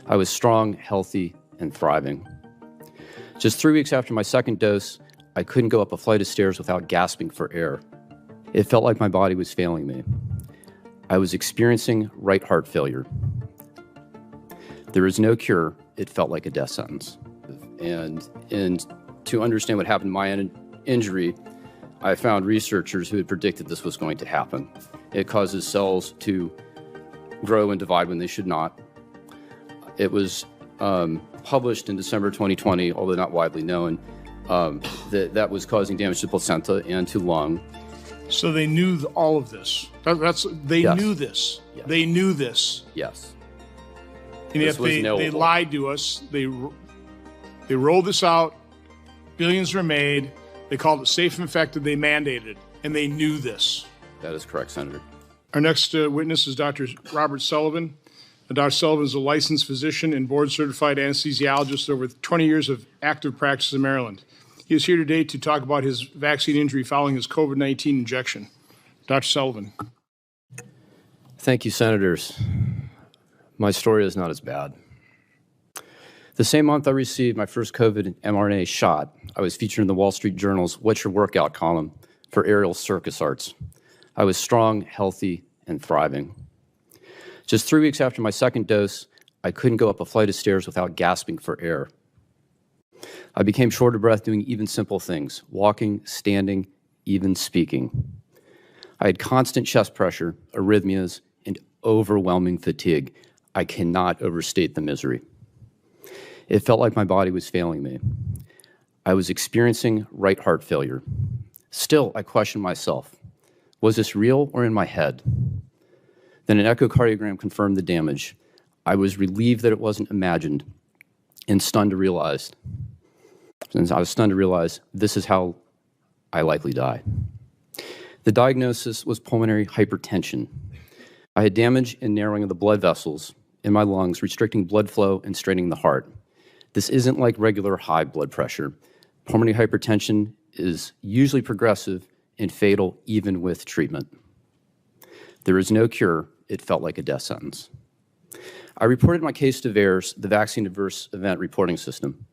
I was strong, healthy, and thriving. Just 3 weeks after my second dose, I couldn't go up a flight of stairs without gasping for air. It felt like my body was failing me. I was experiencing right heart failure. There is no cure. It felt like a death sentence. And to understand what happened to my injury, I found researchers who had predicted this was going to happen. It causes cells to grow and divide when they should not. It was published in December 2020, although not widely known, that was causing damage to placenta and to lung. So they knew all of this. They Yes. knew this. Yes. They knew this. Yes. And yet This was they knowable. lied to us. They rolled this out. Billions were made. They called it safe and effective. They mandated it. And they knew this. That is correct, Senator. Our next witness is Dr. Robert Sullivan. Dr. Sullivan is a licensed physician and board-certified anesthesiologist over 20 years of active practice in Maryland. He is here today to talk about his vaccine injury following his COVID-19 injection. Dr. Sullivan. Thank you, Senators. My story is not as bad. The same month I received my first COVID mRNA shot, I was featured in the Wall Street Journal's What's Your Workout column for aerial circus arts. I was strong, healthy, and thriving. Just 3 weeks after my second dose, I couldn't go up a flight of stairs without gasping for air. I became short of breath doing even simple things, walking, standing, even speaking. I had constant chest pressure, arrhythmias, and overwhelming fatigue. I cannot overstate the misery. It felt like my body was failing me. I was experiencing right heart failure. Still, I questioned myself. Was this real or in my head? Then an echocardiogram confirmed the damage. I was relieved that it wasn't imagined and stunned to realize this is how I likely die. The diagnosis was pulmonary hypertension. I had damage and narrowing of the blood vessels in my lungs, restricting blood flow and straining the heart. This isn't like regular high blood pressure. Pulmonary hypertension is usually progressive and fatal even with treatment. There is no cure. It felt like a death sentence. I reported my case to VAERS, the Vaccine Adverse Event Reporting System.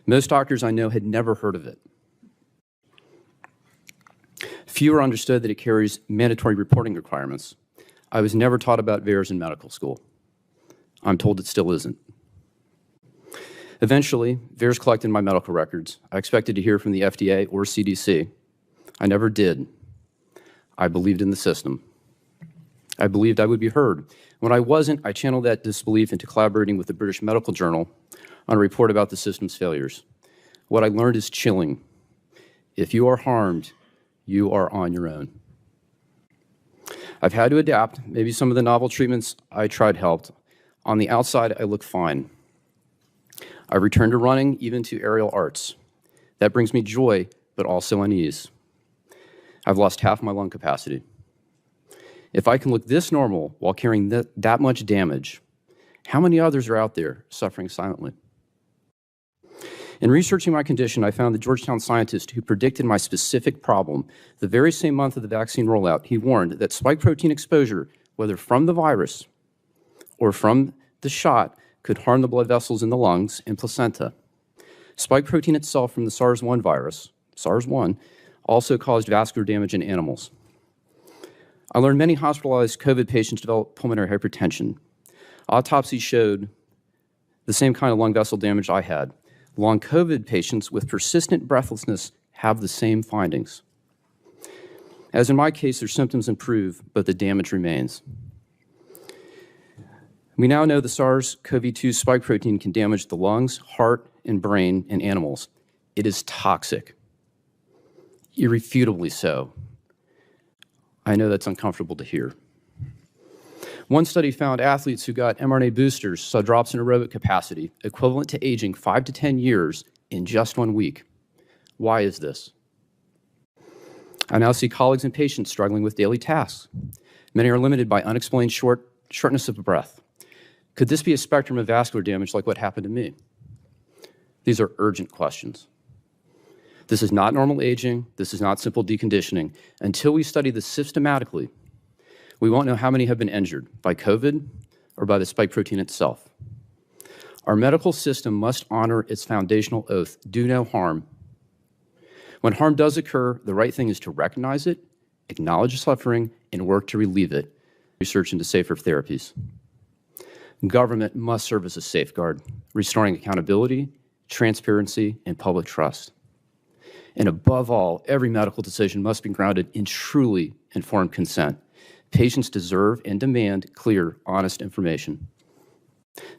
Most doctors I know had never heard of it. Fewer understood that it carries mandatory reporting requirements. I was never taught about VAERS in medical school. I'm told it still isn't. Eventually, VAERS collected my medical records. I expected to hear from the FDA or CDC. I never did. I believed in the system. I believed I would be heard. When I wasn't, I channeled that disbelief into collaborating with the British Medical Journal on a report about the system's failures. What I learned is chilling. If you are harmed, you are on your own. I've had to adapt. Maybe some of the novel treatments I tried helped. On the outside, I look fine. I returned to running, even to aerial arts. That brings me joy, but also unease. I've lost half my lung capacity. If I can look this normal while carrying that much damage, how many others are out there suffering silently? In researching my condition, I found the Georgetown scientist who predicted my specific problem. The very same month of the vaccine rollout, he warned that spike protein exposure, whether from the virus or from the shot, could harm the blood vessels in the lungs and placenta. Spike protein itself from the SARS-1 virus, SARS-1, also caused vascular damage in animals. I learned many hospitalized COVID patients developed pulmonary hypertension. Autopsies showed the same kind of lung vessel damage I had. Long COVID patients with persistent breathlessness have the same findings. As in my case, their symptoms improve, but the damage remains. We now know the SARS-CoV-2 spike protein can damage the lungs, heart, and brain in animals. It is toxic, irrefutably so. I know that's uncomfortable to hear. One study found athletes who got mRNA boosters saw drops in aerobic capacity equivalent to aging 5 to 10 years in just 1 week. Why is this? I now see colleagues and patients struggling with daily tasks. Many are limited by unexplained shortness of breath. Could this be a spectrum of vascular damage like what happened to me? These are urgent questions. This is not normal aging. This is not simple deconditioning. Until we study this systematically, we won't know how many have been injured by COVID or by the spike protein itself. Our medical system must honor its foundational oath, do no harm. When harm does occur, the right thing is to recognize it, acknowledge suffering, and work to relieve it. Research into safer therapies. Government must serve as a safeguard, restoring accountability, transparency, and public trust. And above all, every medical decision must be grounded in truly informed consent. Patients deserve and demand clear, honest information.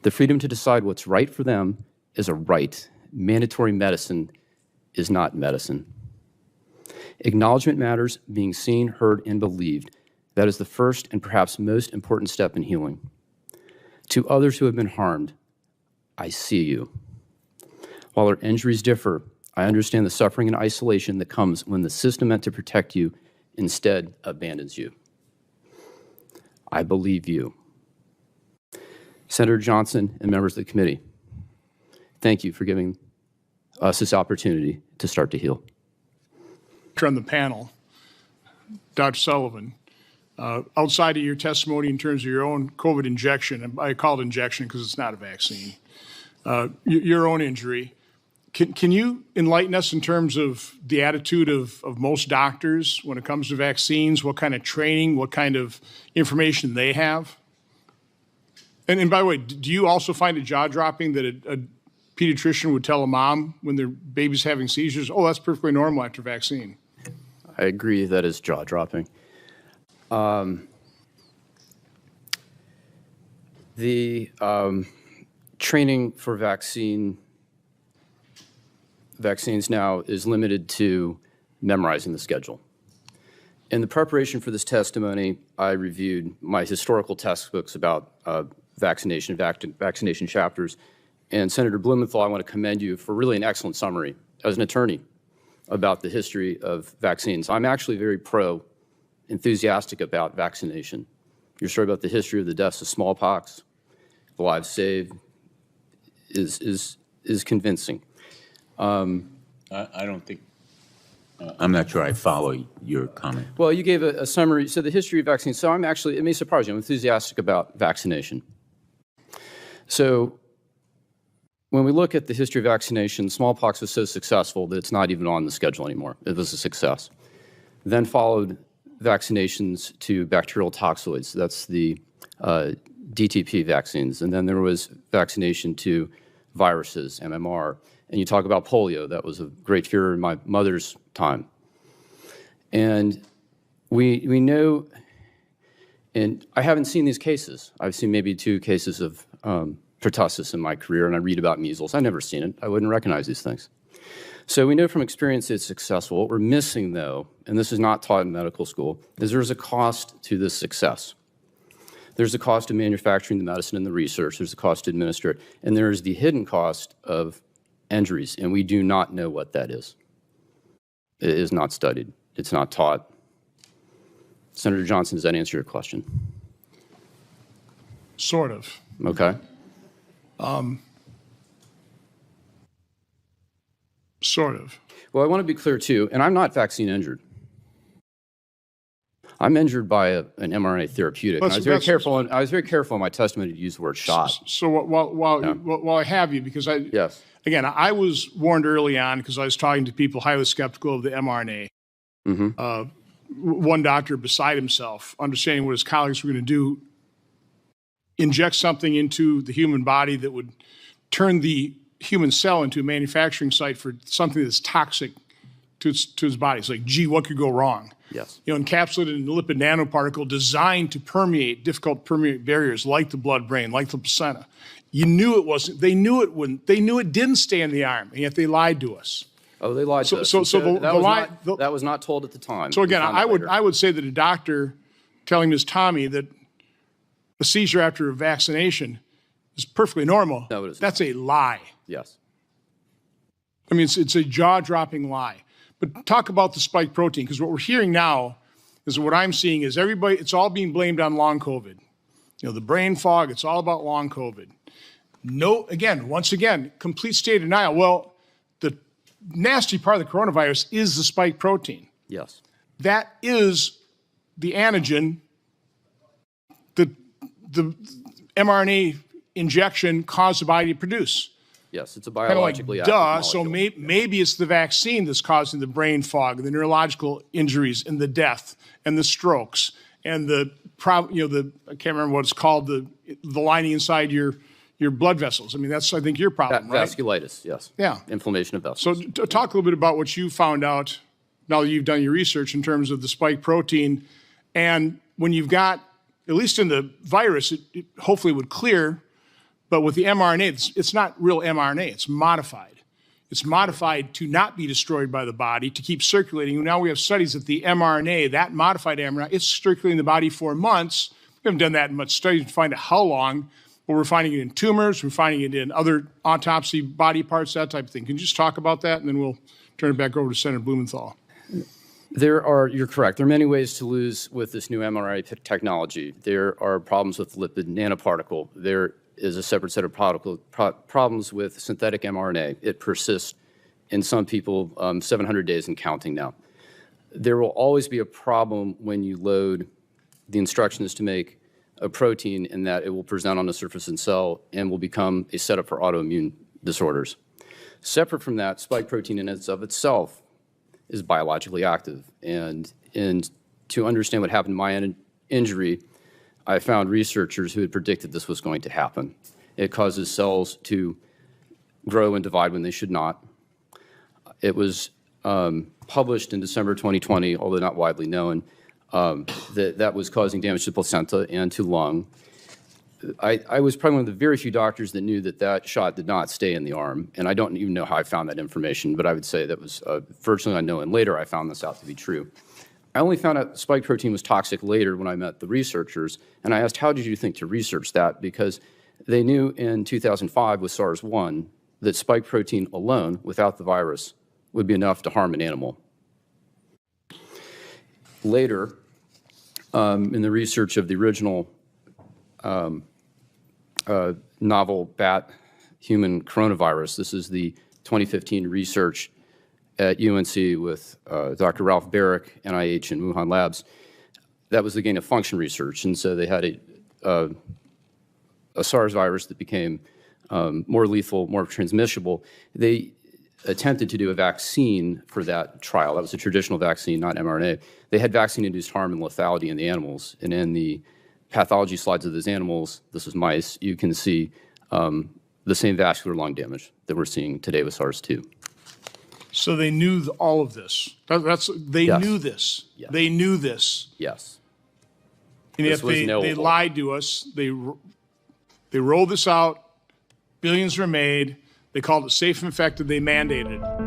The freedom to decide what's right for them is a right. Mandatory medicine is not medicine. Acknowledgement matters, being seen, heard, and believed. That is the first and perhaps most important step in healing. To others who have been harmed, I see you. While our injuries differ, I understand the suffering and isolation that comes when the system meant to protect you instead abandons you. I believe you. Senator Johnson and members of the committee, thank you for giving us this opportunity to start to heal. On the panel, Dr. Sullivan, outside of your testimony in terms of your own COVID injection, and I call it injection because it's not a vaccine, your own injury, can you enlighten us in terms of the attitude of most doctors when it comes to vaccines, what kind of training, what kind of information they have? And by the way, do you also find it jaw-dropping that a pediatrician would tell a mom when their baby's having seizures, oh, that's perfectly normal after vaccine? I agree that is jaw-dropping. The training for vaccines now is limited to memorizing the schedule. In the preparation for this testimony, I reviewed my historical textbooks about vaccination chapters. And Senator Blumenthal, I want to commend you for really an excellent summary as an attorney about the history of vaccines. I'm actually very enthusiastic about vaccination. Your story about the history of the deaths of smallpox, the lives saved, is convincing. I don't think, I'm not sure I follow your comment. Well, you gave a summary. So the history of vaccines. So I'm actually, it may surprise you, I'm enthusiastic about vaccination. So when we look at the history of vaccination, smallpox was so successful that it's not even on the schedule anymore. It was a success. Then followed vaccinations to bacterial toxoids. That's the DTP vaccines. And then there was vaccination to viruses, MMR. And you talk about polio. That was a great fear in my mother's time. And we know, and I haven't seen these cases. I've seen maybe 2 cases of pertussis in my career, and I read about measles. I've never seen it. I wouldn't recognize these things. So we know from experience it's successful. What we're missing, though, and this is not taught in medical school, is there's a cost to this success. There's a cost of manufacturing the medicine and the research. There's a cost to administer it. And there's the hidden cost of injuries, and we do not know what that is. It is not studied. It's not taught. Senator Johnson, does that answer your question? Sort of. Okay. Sort of. Well, I want to be clear, too, and I'm not vaccine injured. I'm injured by an mRNA therapeutic. And I was very careful in my testimony to use the word shot. So while I have you, because Yes. Again, I was warned early on because I was talking to people highly skeptical of the mRNA. One doctor beside himself, understanding what his colleagues were going to do, inject something into the human body that would turn the human cell into a manufacturing site for something that's toxic to its body. It's like, gee, what could go wrong? Yes. You know, encapsulated in a lipid nanoparticle designed to permeate difficult to permeate barriers like the blood-brain, like the placenta. You knew it wasn't. They knew it wouldn't. They knew it didn't stay in the arm, and yet they lied to us. Oh, they lied to us. That was not told at the time. So again, I would say that a doctor telling Ms. Tommy that a seizure after a vaccination is perfectly normal. No, it is That's a lie. Yes. I mean, it's a jaw-dropping lie. But talk about the spike protein, because what we're hearing now is what I'm seeing is everybody, it's all being blamed on long COVID. You know, the brain fog, it's all about long COVID. No, again, once again, complete state of denial. Well, the nasty part of the coronavirus is the spike protein. Yes. That is the antigen that the mRNA injection cause the body to produce? Yes, it's a Kind of biologically like, active duh, so molecule. maybe it's the vaccine that's causing the brain fog, the neurological injuries, and the death, and the strokes, and the I can't remember what it's called, the lining inside your blood vessels. I mean, that's, I think, your problem, right? Vasculitis, yes. Yeah. Inflammation of So vessels. talk a little bit about what you found out now that you've done your research in terms of the spike protein. And when you've got, at least in the virus, it hopefully would clear, but with the mRNA, it's not real mRNA, it's modified. It's modified to not be destroyed by the body, to keep circulating. And now we have studies that the mRNA, that modified mRNA, it's circulating in the body for months. We haven't done that in much studies to find out how long, but we're finding it in tumors, we're finding it in other autopsy body parts, that type of thing. Can you just talk about that, and then we'll turn it back over to Senator Blumenthal. You're correct. There are many ways to lose with this new mRNA technology. There are problems with lipid nanoparticle. There is a separate set of problems with synthetic mRNA. It persists in some people 700 days and counting now. There will always be a problem when you load the instructions to make a protein in that it will present on the surface of the cell and will become a setup for autoimmune disorders. Separate from that, spike protein in and of itself is biologically active. And to understand what happened to my injury, I found researchers who had predicted this was going to happen. It causes cells to grow and divide when they should not. It was published in December 2020, although not widely known, that was causing damage to placenta and to lung. I was probably one of the very few doctors that knew that that shot did not stay in the arm, and I don't even know how I found that information, but I would say that was virtually unknown, and later I found this out to be true. I only found out spike protein was toxic later when I met the researchers, and I asked, how did you think to research that? Because they knew in 2005 with SARS-1 that spike protein alone, without the virus, would be enough to harm an animal. Later, in the research of the original novel bat human coronavirus, this is the 2015 research at UNC with Dr. Ralph Barrick, NIH, and Wuhan Labs. That was the gain of function research, and so they had a SARS virus that became more lethal, more transmissible. They attempted to do a vaccine for that trial. That was a traditional vaccine, not mRNA. They had vaccine-induced harm and lethality in the animals, and in the pathology slides of those animals, this is mice, you can see the same vascular lung damage that we're seeing today with SARS-2. So they knew all of this. They Yes. knew this. Yes. They knew this. Yes. And This yet was they knowable. lied to us. They rolled this out. Billions were made. They called it safe and effective. They mandated it.